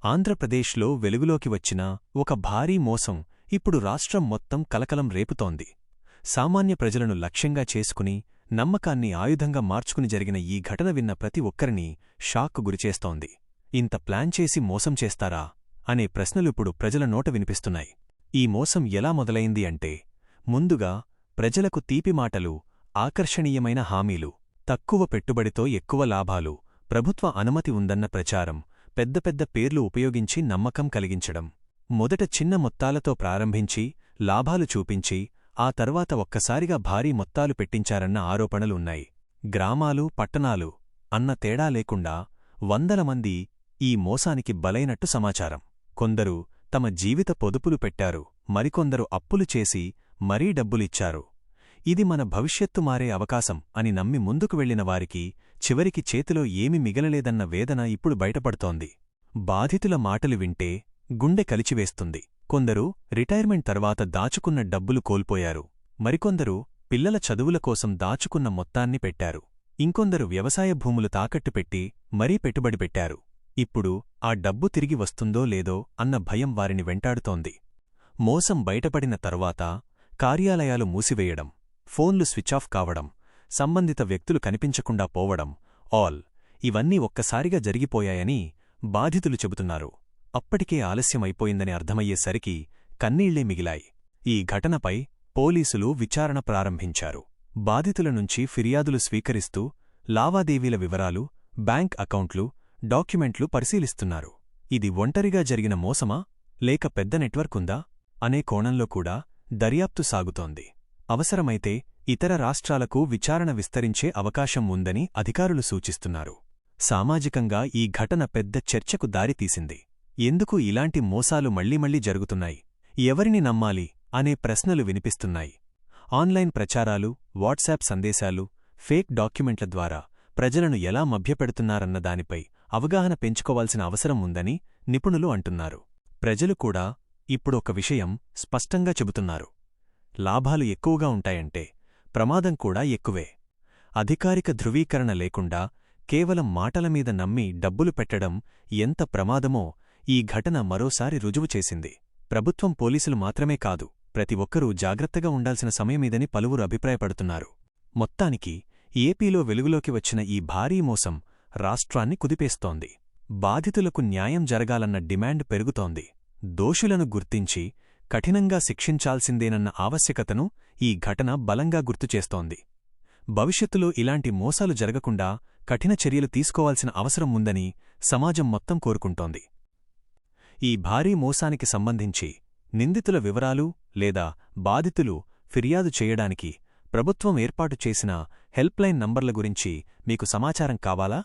ఆంధ్రప్రదేశ్లో వెలుగులోకి వచ్చిన ఒక భారీ మోసం ఇప్పుడు రాష్ట్రం మొత్తం కలకలం రేపుతోంది. సామాన్య ప్రజలను లక్ష్యంగా చేసుకుని నమ్మకాన్ని ఆయుధంగా మార్చుకుని జరిగిన ఈ ఘటన విన్న ప్రతి ఒక్కరినీ షాక్కు గురిచేస్తోంది. ఇంత ప్లాన్ చేసి మోసం చేస్తారా అనే ప్రశ్నలిప్పుడు ప్రజల నోట వినిపిస్తున్నాయి. ఈ మోసం ఎలా మొదలైంది అంటే, ముందుగా ప్రజలకు తీపిమాటలు, ఆకర్షణీయమైన హామీలు, తక్కువ పెట్టుబడితో ఎక్కువ లాభాలు, ప్రభుత్వ అనుమతి ఉందన్న ప్రచారం, పెద్ద పెద్ద పేర్లు ఉపయోగించి నమ్మకం కలిగించడం. మొదట చిన్న మొత్తాలతో ప్రారంభించి లాభాలు చూపించి ఆ తర్వాత ఒక్కసారిగా భారీ మొత్తాలు పెట్టించారన్న ఆరోపణలు ఉన్నాయి. గ్రామాలు, పట్టణాలు అన్న తేడా లేకుండా వందల మంది ఈ మోసానికి బలైనట్టు సమాచారం. కొందరు తమ జీవిత పొదుపులు పెట్టారు, మరికొందరు అప్పులు చేసి మరీ డబ్బులిచ్చారు. ఇది మన భవిష్యత్తు మారే అవకాశం అని నమ్మి ముందుకు వెళ్లిన వారికి చివరికి చేతిలో ఏమి మిగలలేదన్న వేదన ఇప్పుడు బయటపడుతోంది. బాధితుల మాటలు వింటే గుండె కలిచివేస్తుంది. కొందరు రిటైర్మెంట్ తర్వాత దాచుకున్న డబ్బులు కోల్పోయారు, మరికొందరు పిల్లల చదువుల కోసం దాచుకున్న మొత్తాన్ని పెట్టారు, ఇంకొందరు వ్యవసాయ భూములు తాకట్టు పెట్టి మరీ పెట్టుబడి పెట్టారు. ఇప్పుడు ఆ డబ్బు తిరిగి వస్తుందో లేదో అన్న భయం వారిని వెంటాడుతోంది. మోసం బయటపడిన తరువాత కార్యాలయాలు మూసివేయడం, ఫోన్లు స్విచ్ఆఫ్ కావడం, సంబంధిత వ్యక్తులు కనిపించకుండా పోవడం, ఇవన్నీ ఒక్కసారిగా జరిగిపోయాయని బాధితులు చెబుతున్నారు. అప్పటికే ఆలస్యమైపోయిందని అర్థమయ్యేసరికి కన్నీళ్లే మిగిలాయి. ఈ ఘటనపై పోలీసులు విచారణ ప్రారంభించారు. బాధితుల నుంచి ఫిర్యాదులు స్వీకరిస్తూ లావాదేవీల వివరాలు, బ్యాంక్ అకౌంట్లు, డాక్యుమెంట్లు పరిశీలిస్తున్నారు. ఇది ఒంటరిగా జరిగిన మోసమా లేక పెద్ద నెట్వర్కుందా అనే కోణంలో కూడా దర్యాప్తు సాగుతోంది. అవసరమైతే ఇతర రాష్ట్రాలకు విచారణ విస్తరించే అవకాశం ఉందని అధికారులు సూచిస్తున్నారు. సామాజికంగా ఈ ఘటన పెద్ద చర్చకు దారితీసింది. ఎందుకు ఇలాంటి మోసాలు మళ్లీ జరుగుతున్నాయి, ఎవరిని నమ్మాలి అనే ప్రశ్నలు వినిపిస్తున్నాయి. ఆన్లైన్ ప్రచారాలు, వాట్సాప్ సందేశాలు, ఫేక్ డాక్యుమెంట్ల ద్వారా ప్రజలను ఎలా మభ్యపెడుతున్నారన్న దానిపై అవగాహన పెంచుకోవాల్సిన అవసరం ఉందని నిపుణులు అంటున్నారు. ప్రజలు కూడా ఇప్పుడొక విషయం స్పష్టంగా చెబుతున్నారు. లాభాలు ఎక్కువగా ఉంటాయంటే ప్రమాదం కూడా ఎక్కువే. అధికారిక ధృవీకరణ లేకుండా కేవలం మాటలమీద నమ్మి డబ్బులు పెట్టడం ఎంత ప్రమాదమో ఈ ఘటన మరోసారి రుజువు చేసింది. ప్రభుత్వం, పోలీసులు మాత్రమే కాదు, ప్రతి ఒక్కరూ జాగ్రత్తగా ఉండాల్సిన సమయమీదని పలువురు అభిప్రాయపడుతున్నారు. మొత్తానికి ఏపీలో వెలుగులోకి వచ్చిన ఈ భారీ మోసం రాష్ట్రాన్ని కుదిపేస్తోంది. బాధితులకు న్యాయం జరగాలన్న డిమాండ్ పెరుగుతోంది. దోషులను గుర్తించి కఠినంగా శిక్షించాల్సిందేనన్న ఆవశ్యకతను ఈ ఘటన బలంగా గుర్తుచేస్తోంది. భవిష్యత్తులో ఇలాంటి మోసాలు జరగకుండా కఠిన చర్యలు తీసుకోవాల్సిన అవసరం ఉందని సమాజం మొత్తం కోరుకుంటోంది. ఈ భారీ మోసానికి సంబంధించి నిందితుల వివరాలు లేదా బాధితులు ఫిర్యాదు చేయడానికి ప్రభుత్వం ఏర్పాటు చేసిన హెల్ప్లైన్ నంబర్ల గురించి మీకు సమాచారం కావాలా?